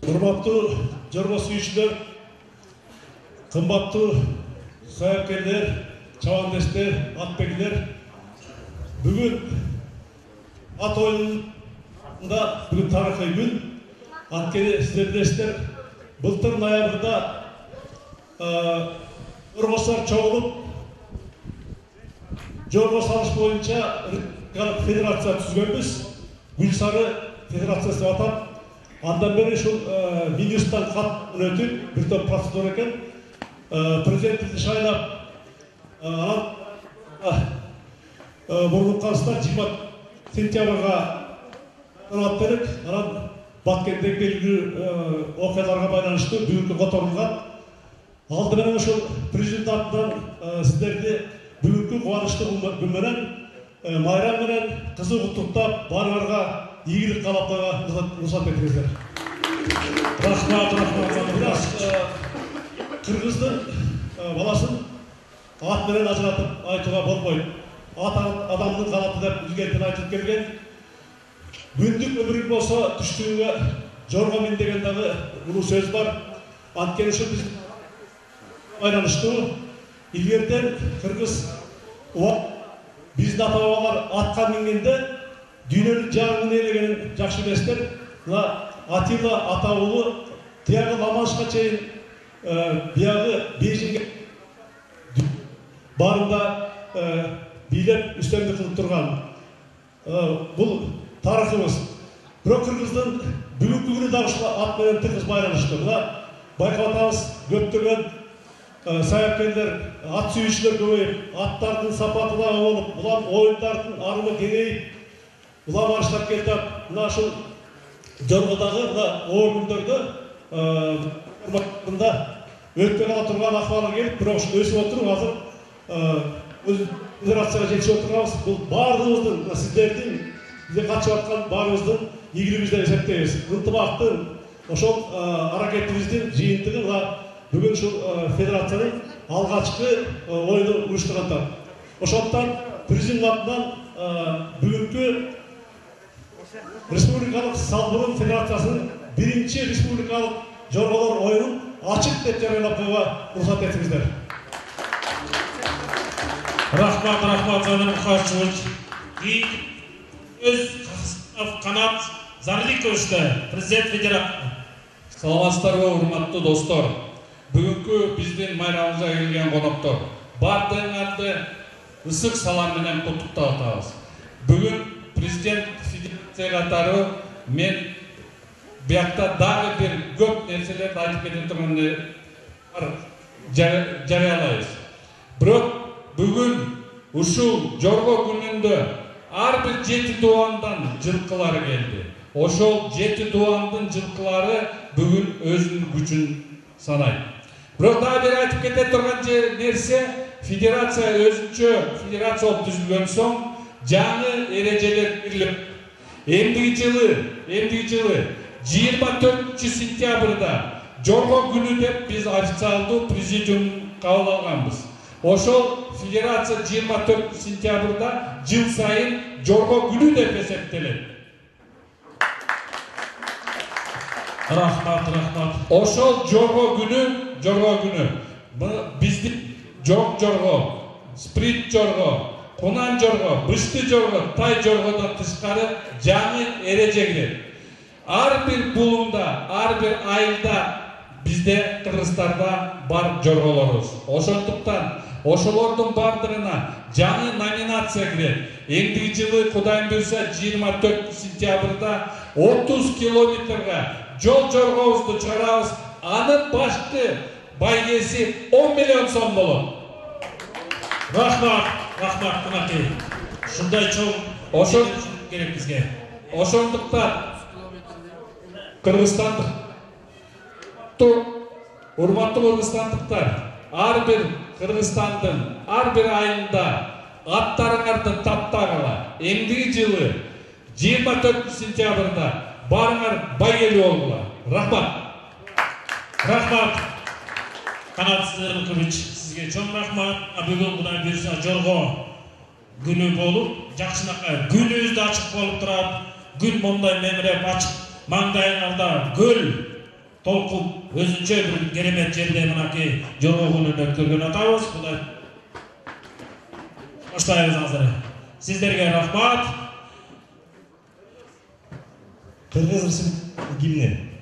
Hurmatlı Jorgo suyucular, kımbatlı sayapkerler, çavandesler, atbegiler, bugün at oyununda bugün tarihli gün, atkeli sizlerdeşler, былтыр ноябрда Jorgoslar çoğulup, Jorgo salış boyunca federatsiya tüzgönбүз, Gülsarı federatsiyası деп атап, андан бері шул Вильнюстан хат өтіп, бір топ процедура екен, президентті шайлап, бұрын Қазақстан 20 сентябрьға талап беріп, Баткендегі белгілі оқиғаларға байланысты бүгінгі қотарылған. Алдымен шул президент атынан сіздерді бүгінгі қуанышты күнменен, майрам менен қызу құттықтап, барларға игілік қалаптарға рұқсат етіңіздер. Рахмат. Біраз қырғыздың баласын ат менен ажыратып айтуға болмайды. Ат адамның қанаты деп үлгентен айтып келген. Күндік өмірің болса, түштігіңе жорға мен дегендағы ұлы сөз бар. Анткені үшін біз байланышты. Илгерден қырғыз біздің ата-бабалар атқа мінгенде дүйненің жарығын елегенін жақсы білесіздер. Атила атаулы тияғы Ла-Маншқа чейін бияғы Бейжіңге барында билеп үстемдік қылып тұрған. Бұл тарихымыз. Бірақ қырғыздың бүгінгі күні дағышыла ат менен тығыз байланышты. Байқаудамыз көптеген саяпкерлер, ат сүйіншілер көбейіп, аттардың сапаты дағы болып, бұлан ойындардың арымы кеңейіп, бұлан марштап келдіп, мына шыл Жорғодағы орындарды өтпен ала тұрған ақпарға келіп, бірақ өсіп отыру қазір федерацияға жетші отырғанымыз. Бұл барлығымыздың, сіздердің, бізде қатшып атқан барлығымыздың игілігімізден есептейміз. Ынтымақтың, ошол аракетіміздің жиынтығы бүгін шул федерацияның алғашқы ойыны ұйыштырғандар. Ошондықтан президент атынан бүгінгі Республикалық Салбурун Федерациясының бірінші республикалық жорғалар ойынын ашық деп жариялап қоюға рұқсат етіңіздер. Рахмат, Жаным Мұхашевич. Өз Қанат Зарликовичті, президент федерация. Саламатсыздарбы, урматтуу достор. Бүгүнкү биздин майрамыбызга келген коноктор, бардыгыңарды ысык салам менен куттуктап атабыз. Бүгүн президент федерация катары мен биякта дагы бир көп нерселерди айтып кете турганды жарыялайбыз. Бирок бүгүн ушул жорго күнүндө ар бир 7 дубандан жылкылар келди. Ошол 7 дубандын жылкылары бүгүн өзүнүн күчүн санайт. Бирок дагы бир айтып кете турган нерсе, федерация өзүнчө федерация болуп түзүлгөн соң жаңы эрежелер кирилип, эмдиги жылы 24 сентябрда жорго күнү деп биз официалдуу президиум кабыл алганбыз. Ошол федерация 24 сентябрда жыл сайын жорго күнү деп эсептелет. Рахмат. Ошол жорго күнү биздин жок жорго, сприт жорго, кунан жорго, бышты жорго, тай жоргодон тышкары жаңы эреже кирет. Ар бир булумда, ар бир айылда бизде Кыргызстанда бар жорголорубуз. Ошондуктан ошолордун бардыгына жаңы номинация кирет. Эндиги жылы Кудайым буйрса 24 сентябрда 30 километрге жол жоргобузду чыгарабыз. Анын башкы байгеси 10 миллион сом болот. Рахмат, Кынакей. Шундай чоң керек бизге. Ошондуктан Кыргызстандык, урматтуу кыргызстандыктар, ар бир Кыргызстандын ар бир айылында аттарыңарды таптагыла. Эмдиги жылы 24 сентябрда барыңар байгелүү болгула. Рахмат. Канат Зыркыбыч, сизге чоң рахмат. Бүгүн Кудай буйрса жорго күнү болуп, жакшынакай күнүбүз да ачык болуп турат. Күн мондай мемиреп ачык, маңдайыңарда гүл толкуп өзүнчө бир керемет жерде мынакей жорго күнүн өткөргөн атабыз. Будай баштайбыз азыр. Сиздерге рахмат. Кыргыз Республикасы гимни.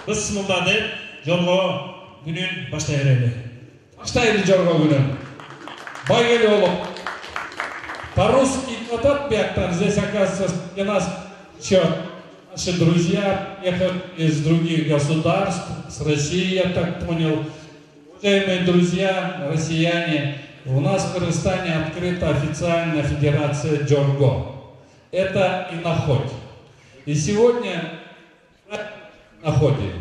Biz munda deb жорго günün başlayalım. Başlayalım жорго günün. Байгели олуп. По-русски хватает пятна. Здесь, оказывается, у нас еще наши друзья ехали из других государств, с России, я так понял. Уважаемые друзья, россияне, у нас в Кыргызстане открыта официальная федерация Жорго. Это иноходь. И сегодня иноходи.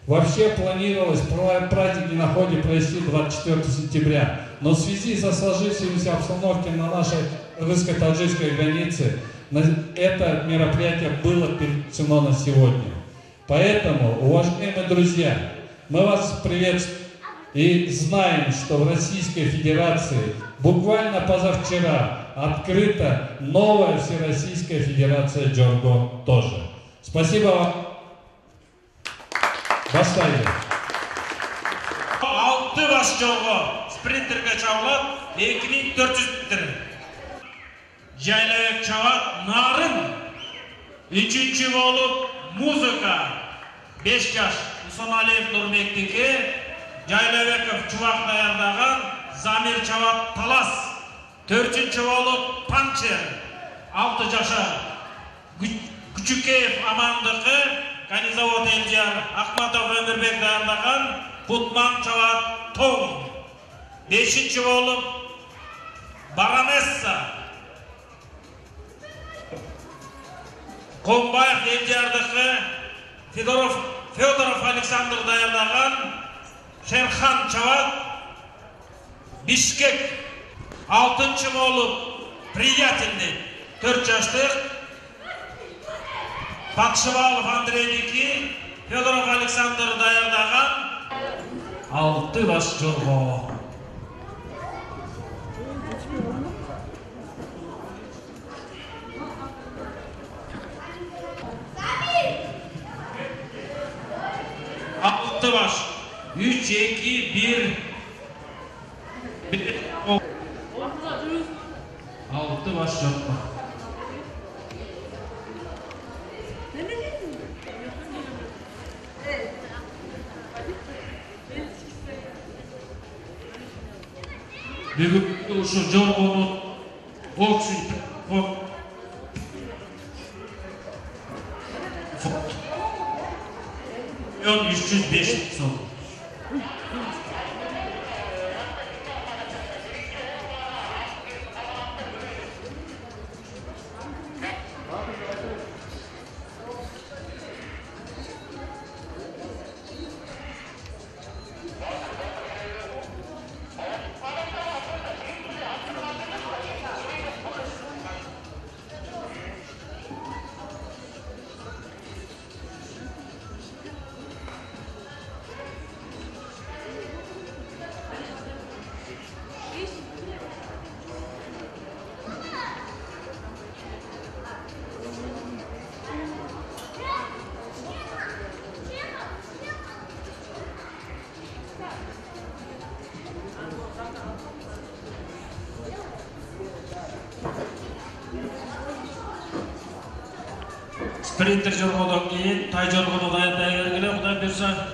Вообще планировалось праздник иноходи провести 24 сентября. Но в связи со сложившейся обстановкой на нашей кыргызско-таджикской границе это мероприятие было перенесено на сегодня. Поэтому, уважаемые друзья, мы вас приветствуем и знаем, что в Российской Федерации буквально позавчера открыта новая Всероссийская Федерация Жорго тоже. Спасибо вам. Başlayın. 6 baş жолго спринтерге чабылат 2400 метр. Жайлабек чабат нарын. 3-чү болуп музыка 5 жаш Усоналиев Нурбектики, Жайлабеков чубак даярдаган, Замир чабат талас. 4-чү болуп панчер 6 жаша Күчүкеев Амандыкы, Канизавод Элжар Ахматов Өмүрбек даярдаган, Кутман чабат тоң. 5-чү болуп Баранесса Комбаев Элжардыкы, Федоров Александр даярдаган, Шерхан чабат Бишкек. 6-чы болуп Приятельный 4 жаштык Пакшыбалов Андрейники, Федоров Александр даярдаган 6 баш жорго. Altı baş. 3, 2, 1. 6 baş жорго. Бүгүн ушу жоргонун общий фонд 305 сом. спринтер жоргодон кийин тай жоргону даярдай бергиле, Кудай буйрса.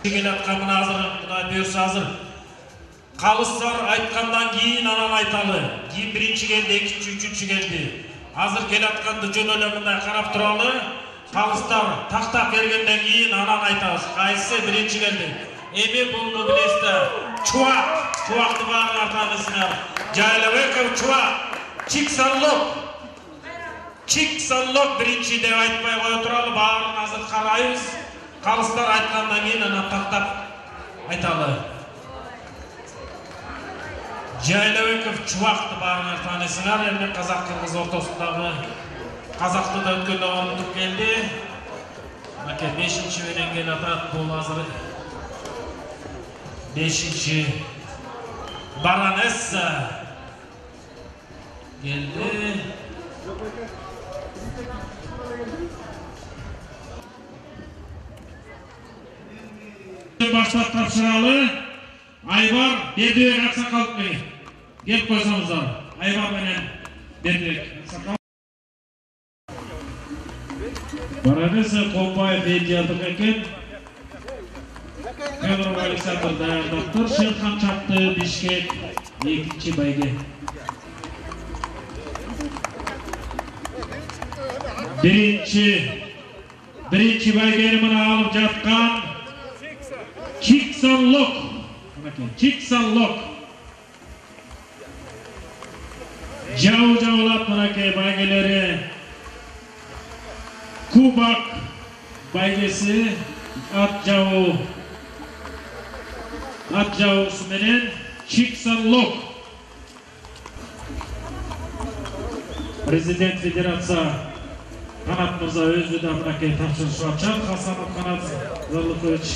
Келаткан азыр, Кудай буйрса азыр. Калыстар айткандан кийин анан айталы. Кийин биринчи келди, экинчи, үчүнчү келди. Азыр келатканды жөн эле мындай карап туралы. Калыстар тактап бергенден кийин анан айтабыз. Кайсы биринчи келди? Эми буну билесиздер. Чубакты баарыңар таанысыңар. Жайлабеков Чубак, Чиксанлок биринчи деп айтпай кое туралы, баарын азыр карайбыз. Калыстар айткандан кийин анан тактап айталы. Жайлабеков Чубакты баарыңар таанысыңар. Эми казак-кыргыз ортосундагы казакты да өткөндө орнутуп келди. Маке 5-чи менен келатат. Бул азыр 5-чи Баранесса geldi. Başlat tapşıralı Aybar Berdibek Aksakal gelip koysanızlar. Aybar menen Berdibek Aksakal. Baranesi Kolpayev hediyadık eken. Fedorov Alexander dayandaktır. Şerхан çaptı Bişkek 2-ci bayge. Birinci baygeni mına alıp жатқан Çiksanlok. Javulap mınake baygeleri. Kubak baygesi at javusu menen Çiksanlok. Prezident Federatsiya Kanat Mırza özü de mınake tapşırışı açar. Hasanov Kanat Zarlıkoviç